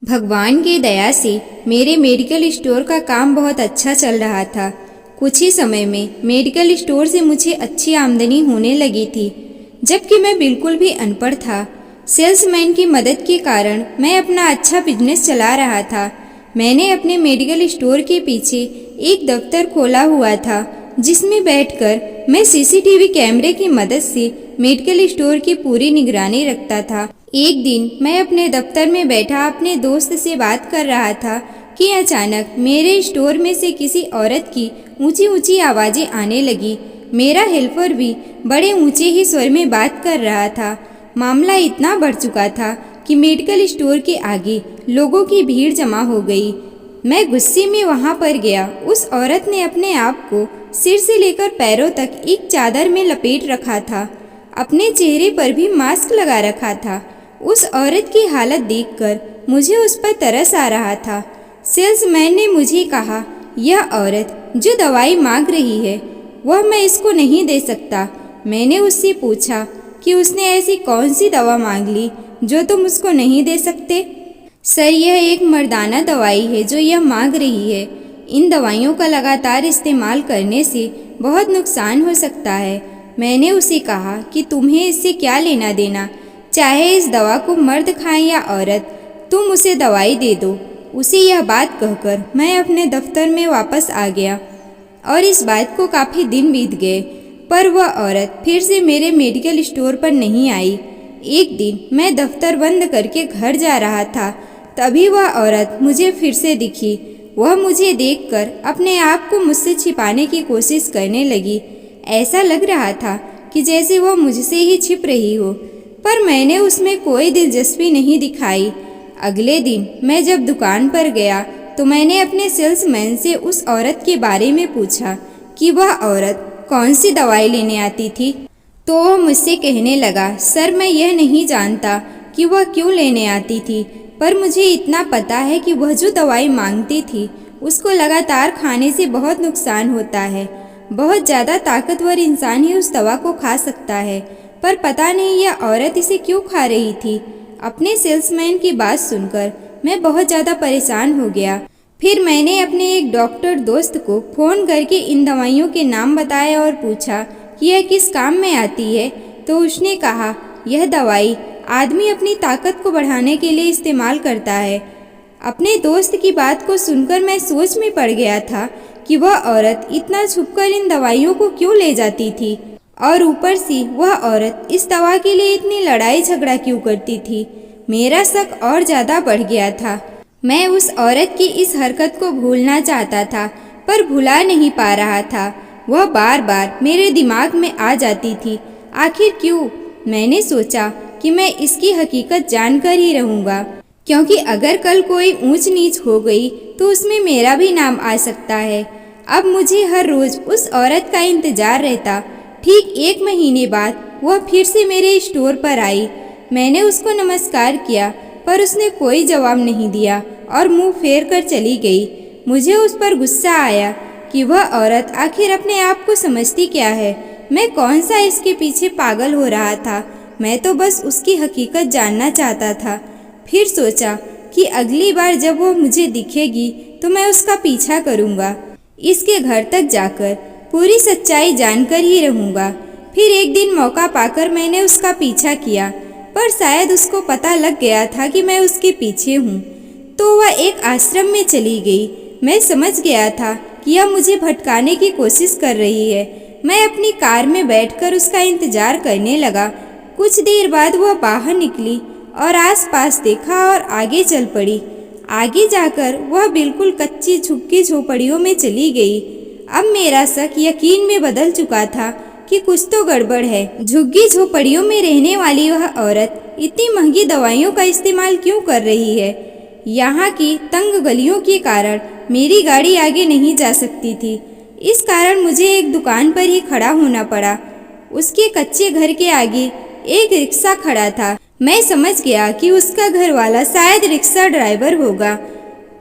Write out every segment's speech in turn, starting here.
भगवान की दया से मेरे मेडिकल स्टोर का काम बहुत अच्छा चल रहा था। कुछ ही समय में मेडिकल स्टोर से मुझे अच्छी आमदनी होने लगी थी, जबकि मैं बिल्कुल भी अनपढ़ था। सेल्समैन की मदद के कारण मैं अपना अच्छा बिजनेस चला रहा था। मैंने अपने मेडिकल स्टोर के पीछे एक दफ्तर खोला हुआ था, जिसमें बैठकर मैं सीसीटीवी कैमरे की मदद से मेडिकल स्टोर की पूरी निगरानी रखता था। एक दिन मैं अपने दफ्तर में बैठा अपने दोस्त से बात कर रहा था कि अचानक मेरे स्टोर में से किसी औरत की ऊंची ऊंची आवाज़ें आने लगी। मेरा हेल्पर भी बड़े ऊंचे ही स्वर में बात कर रहा था। मामला इतना बढ़ चुका था कि मेडिकल स्टोर के आगे लोगों की भीड़ जमा हो गई। मैं गुस्से में वहां पर गया। उस औरत ने अपने आप को सिर से लेकर पैरों तक एक चादर में लपेट रखा था। अपने चेहरे पर भी मास्क लगा रखा था। उस औरत की हालत देखकर मुझे उस पर तरस आ रहा था। सेल्समैन ने मुझे कहा, यह औरत जो दवाई मांग रही है वह मैं इसको नहीं दे सकता। मैंने उससे पूछा कि उसने ऐसी कौन सी दवा मांग ली जो तुम उसको नहीं दे सकते। सर, यह एक मर्दाना दवाई है जो यह मांग रही है। इन दवाइयों का लगातार इस्तेमाल करने से बहुत नुकसान हो सकता है। मैंने उसे कहा कि तुम्हें इससे क्या लेना देना, चाहे इस दवा को मर्द खाए या औरत, तुम उसे दवाई दे दो। उसे यह बात कहकर मैं अपने दफ्तर में वापस आ गया और इस बात को काफ़ी दिन बीत गए, पर वह औरत फिर से मेरे मेडिकल स्टोर पर नहीं आई। एक दिन मैं दफ्तर बंद करके घर जा रहा था, तभी वह औरत मुझे फिर से दिखी। वह मुझे देखकर अपने आप को मुझसे छिपाने की कोशिश करने लगी। ऐसा लग रहा था कि जैसे वह मुझसे ही छिप रही हो, पर मैंने उसमें कोई दिलचस्पी नहीं दिखाई। अगले दिन मैं जब दुकान पर गया तो मैंने अपने सेल्समैन से उस औरत के बारे में पूछा कि वह औरत कौन सी दवाई लेने आती थी। तो वह मुझसे कहने लगा, सर, मैं यह नहीं जानता कि वह क्यों लेने आती थी, पर मुझे इतना पता है कि वह जो दवाई मांगती थी उसको लगातार खाने से बहुत नुकसान होता है। बहुत ज़्यादा ताकतवर इंसान ही उस दवा को खा सकता है, पर पता नहीं यह औरत इसे क्यों खा रही थी। अपने सेल्समैन की बात सुनकर मैं बहुत ज़्यादा परेशान हो गया। फिर मैंने अपने एक डॉक्टर दोस्त को फ़ोन करके इन दवाइयों के नाम बताया और पूछा कि यह किस काम में आती है। तो उसने कहा, यह दवाई आदमी अपनी ताकत को बढ़ाने के लिए इस्तेमाल करता है। अपने दोस्त की बात को सुनकर मैं सोच में पड़ गया था कि वह औरत इतना छुपकर इन दवाइयों को क्यों ले जाती थी, और ऊपर से वह औरत इस दवा के लिए इतनी लड़ाई झगड़ा क्यों करती थी। मेरा शक और ज़्यादा बढ़ गया था। मैं उस औरत की इस हरकत को भूलना चाहता था, पर भुला नहीं पा रहा था। वह बार बार मेरे दिमाग में आ जाती थी। आखिर क्यों? मैंने सोचा कि मैं इसकी हकीकत जानकर ही रहूँगा, क्योंकि अगर कल कोई ऊंच नीच हो गई तो उसमें मेरा भी नाम आ सकता है। अब मुझे हर रोज़ उस औरत का इंतज़ार रहता। ठीक 1 महीने बाद वह फिर से मेरे स्टोर पर आई। मैंने उसको नमस्कार किया, पर उसने कोई जवाब नहीं दिया और मुंह फेर कर चली गई। मुझे उस पर गुस्सा आया कि वह औरत आखिर अपने आप को समझती क्या है। मैं कौन सा इसके पीछे पागल हो रहा था। मैं तो बस उसकी हकीकत जानना चाहता था। फिर सोचा कि अगली बार जब वो मुझे दिखेगी तो मैं उसका पीछा करूँगा। इसके घर तक जाकर पूरी सच्चाई जानकर ही रहूँगा। फिर एक दिन मौका पाकर मैंने उसका पीछा किया, पर शायद उसको पता लग गया था कि मैं उसके पीछे हूँ, तो वह एक आश्रम में चली गई। मैं समझ गया था कि यह मुझे भटकाने की कोशिश कर रही है। मैं अपनी कार में बैठकर उसका इंतजार करने लगा। कुछ देर बाद वह बाहर निकली और आसपास देखा और आगे चल पड़ी। आगे जाकर वह बिल्कुल कच्ची झुग्गी झोपड़ियों में चली गई। अब मेरा शक यकीन में बदल चुका था कि कुछ तो गड़बड़ है। झुग्गी झोपड़ियों में रहने वाली वह औरत इतनी महंगी दवाइयों का इस्तेमाल क्यों कर रही है? यहाँ की तंग गलियों के कारण मेरी गाड़ी आगे नहीं जा सकती थी। इस कारण मुझे एक दुकान पर ही खड़ा होना पड़ा। उसके कच्चे घर के आगे एक रिक्शा खड़ा था। मैं समझ गया कि उसका घर वाला शायद रिक्शा ड्राइवर होगा।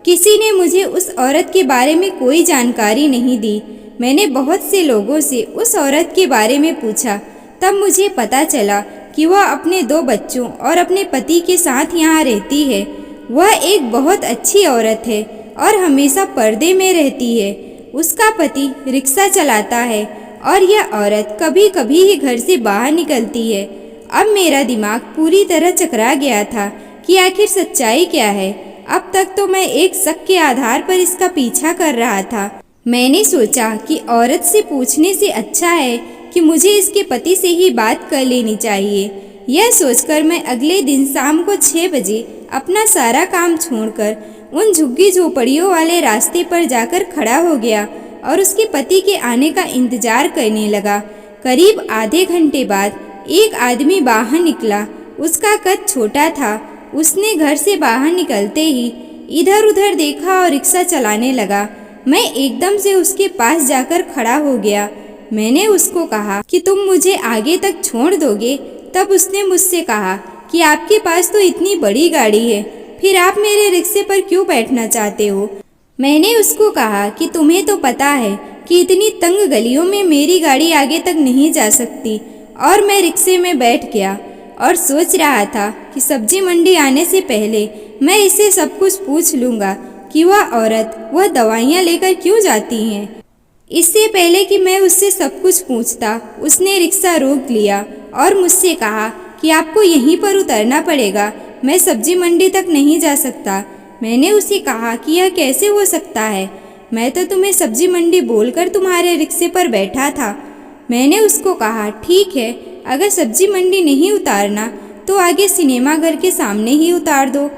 किसी ने मुझे उस औरत के बारे में कोई जानकारी नहीं दी। मैंने बहुत से लोगों से उस औरत के बारे में पूछा। तब मुझे पता चला कि वह अपने 2 बच्चों और अपने पति के साथ यहाँ रहती है। वह एक बहुत अच्छी औरत है और हमेशा पर्दे में रहती है। उसका पति रिक्शा चलाता है और यह औरत कभी कभी ही घर से बाहर निकलती है। अब मेरा दिमाग पूरी तरह चकरा गया था कि आखिर सच्चाई क्या है। अब तक तो मैं एक शक के आधार पर इसका पीछा कर रहा था। मैंने सोचा कि औरत से पूछने से अच्छा है कि मुझे इसके पति से ही बात कर लेनी चाहिए। यह सोचकर मैं अगले दिन शाम को 6 बजे अपना सारा काम छोड़कर उन झुग्गी झोपड़ियों वाले रास्ते पर जाकर खड़ा हो गया और उसके पति के आने का इंतजार करने लगा। करीब आधे घंटे बाद एक आदमी बाहर निकला। उसका कद छोटा था। उसने घर से बाहर निकलते ही इधर उधर देखा और रिक्शा चलाने लगा। मैं एकदम से उसके पास जाकर खड़ा हो गया। मैंने उसको कहा कि तुम मुझे आगे तक छोड़ दोगे। तब उसने मुझसे कहा कि आपके पास तो इतनी बड़ी गाड़ी है, फिर आप मेरे रिक्शे पर क्यों बैठना चाहते हो? मैंने उसको कहा कि तुम्हें तो पता है कि इतनी तंग गलियों में मेरी गाड़ी आगे तक नहीं जा सकती। और मैं रिक्शे में बैठ गया और सोच रहा था कि सब्जी मंडी आने से पहले मैं इससे सब कुछ पूछ लूँगा कि वह औरत वह दवाइयाँ लेकर क्यों जाती हैं। इससे पहले कि मैं उससे सब कुछ पूछता, उसने रिक्शा रोक लिया और मुझसे कहा कि आपको यहीं पर उतरना पड़ेगा, मैं सब्जी मंडी तक नहीं जा सकता। मैंने उसे कहा कि यह कैसे हो सकता है, मैं तो तुम्हें सब्जी मंडी बोलकर तुम्हारे रिक्शे पर बैठा था। मैंने उसको कहा ठीक है, अगर सब्जी मंडी नहीं उतारना तो आगे सिनेमा घर के सामने ही उतार दो।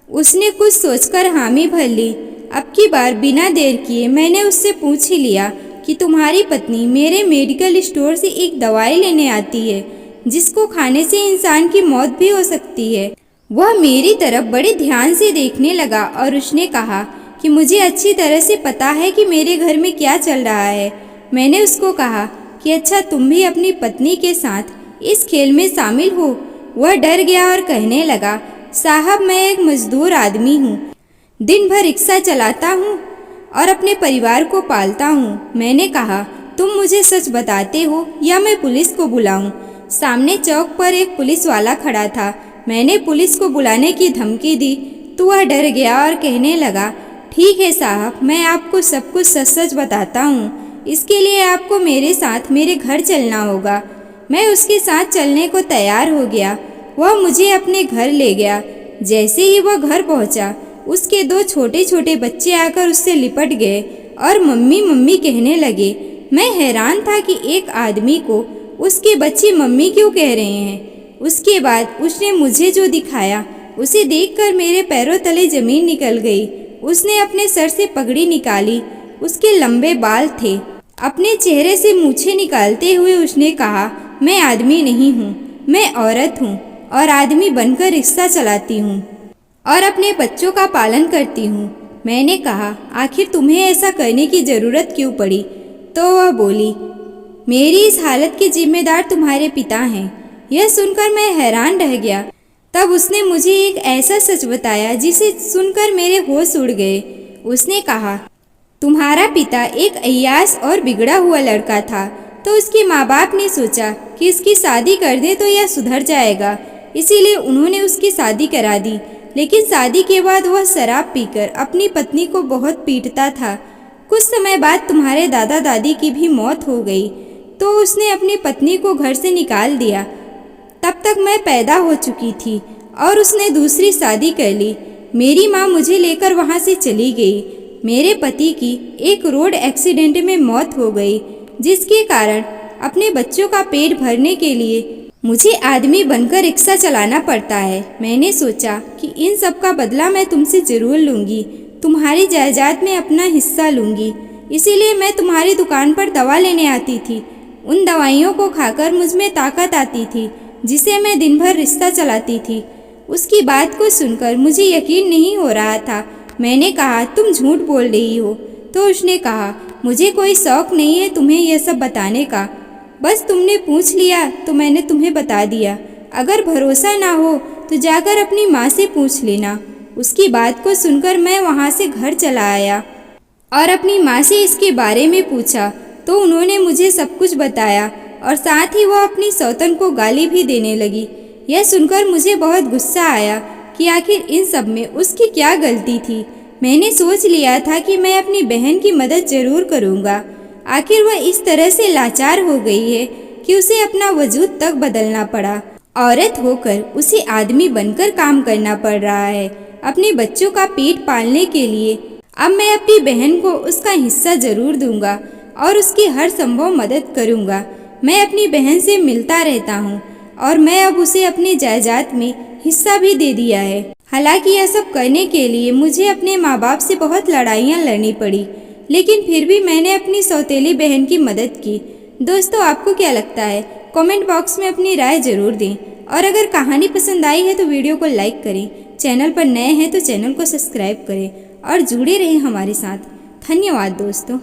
उसने कुछ सोचकर हामी भर ली। अब की बार बिना देर किए मैंने उससे पूछ ही लिया कि तुम्हारी पत्नी मेरे मेडिकल स्टोर से एक दवाई लेने आती है जिसको खाने से इंसान की मौत भी हो सकती है। वह मेरी तरफ बड़े ध्यान से देखने लगा और उसने कहा कि मुझे अच्छी तरह से पता है कि मेरे घर में क्या चल रहा है। मैंने उसको कहा कि अच्छा तुम भी अपनी पत्नी के साथ इस खेल में शामिल हो। वह डर गया और कहने लगा, साहब मैं एक मजदूर आदमी हूँ, दिन भर रिक्शा चलाता हूँ और अपने परिवार को पालता हूँ। मैंने कहा तुम मुझे सच बताते हो या मैं पुलिस को बुलाऊं? सामने चौक पर एक पुलिस वाला खड़ा था। मैंने पुलिस को बुलाने की धमकी दी तो वह डर गया और कहने लगा, ठीक है साहब, मैं आपको सब कुछ सच सच बताता हूँ। इसके लिए आपको मेरे साथ मेरे घर चलना होगा। मैं उसके साथ चलने को तैयार हो गया। वह मुझे अपने घर ले गया। जैसे ही वह घर पहुंचा, उसके 2 छोटे छोटे बच्चे आकर उससे लिपट गए और मम्मी मम्मी कहने लगे। मैं हैरान था कि एक आदमी को उसके बच्चे मम्मी क्यों कह रहे हैं। उसके बाद उसने मुझे जो दिखाया उसे देखकर मेरे पैरों तले जमीन निकल गई। उसने अपने सर से पगड़ी निकाली। उसके लंबे बाल थे। अपने चेहरे से मूछें निकालते हुए उसने कहा, मैं आदमी नहीं हूँ, मैं औरत हूँ और आदमी बनकर रिक्शा चलाती हूँ और अपने बच्चों का पालन करती हूँ। मैंने कहा, आखिर तुम्हें ऐसा करने की ज़रूरत क्यों पड़ी? तो वह बोली, मेरी इस हालत के जिम्मेदार तुम्हारे पिता हैं। यह सुनकर मैं हैरान रह गया। तब उसने मुझे एक ऐसा सच बताया जिसे सुनकर मेरे होश उड़ गए। उसने कहा, तुम्हारा पिता एक अय्याश और बिगड़ा हुआ लड़का था, तो उसके माँ बाप ने सोचा कि इसकी शादी कर दे तो यह सुधर जाएगा, इसीलिए उन्होंने उसकी शादी करा दी। लेकिन शादी के बाद वह शराब पीकर अपनी पत्नी को बहुत पीटता था। कुछ समय बाद तुम्हारे दादा दादी की भी मौत हो गई, तो उसने अपनी पत्नी को घर से निकाल दिया। तब तक मैं पैदा हो चुकी थी और उसने दूसरी शादी कर ली। मेरी माँ मुझे लेकर वहाँ से चली गई। मेरे पति की एक रोड एक्सीडेंट में मौत हो गई, जिसके कारण अपने बच्चों का पेट भरने के लिए मुझे आदमी बनकर रिक्शा चलाना पड़ता है। मैंने सोचा कि इन सब का बदला मैं तुमसे ज़रूर लूँगी, तुम्हारी जायदाद में अपना हिस्सा लूँगी। इसीलिए मैं तुम्हारी दुकान पर दवा लेने आती थी। उन दवाइयों को खाकर मुझ में ताकत आती थी, जिसे मैं दिन भर रिक्शा चलाती थी। उसकी बात को सुनकर मुझे यकीन नहीं हो रहा था। मैंने कहा, तुम झूठ बोल रही हो। तो उसने कहा, मुझे कोई शौक़ नहीं है तुम्हें यह सब बताने का, बस तुमने पूछ लिया तो मैंने तुम्हें बता दिया। अगर भरोसा ना हो तो जाकर अपनी माँ से पूछ लेना। उसकी बात को सुनकर मैं वहाँ से घर चला आया और अपनी माँ से इसके बारे में पूछा, तो उन्होंने मुझे सब कुछ बताया और साथ ही वह अपनी सौतन को गाली भी देने लगी। यह सुनकर मुझे बहुत गुस्सा आया। कि आखिर इन सब में उसकी क्या गलती थी। मैंने सोच लिया था कि मैं अपनी बहन की मदद जरूर करूँगा। आखिर वह इस तरह से लाचार हो गई है कि उसे अपना वजूद तक बदलना पड़ा। औरत होकर उसे आदमी बनकर काम करना पड़ रहा है अपने बच्चों का पेट पालने के लिए। अब मैं अपनी बहन को उसका हिस्सा जरूर दूंगा और उसकी हर संभव मदद करूंगा। मैं अपनी बहन से मिलता रहता हूँ और मैं अब उसे अपनी जायदाद में हिस्सा भी दे दिया है। हालांकि यह सब करने के लिए मुझे अपने माँ बाप से बहुत लड़ाइयाँ लड़नी पड़ी, लेकिन फिर भी मैंने अपनी सौतेली बहन की मदद की। दोस्तों, आपको क्या लगता है? कमेंट बॉक्स में अपनी राय जरूर दें और अगर कहानी पसंद आई है तो वीडियो को लाइक करें। चैनल पर नए हैं तो चैनल को सब्सक्राइब करें और जुड़े रहें हमारे साथ। धन्यवाद दोस्तों।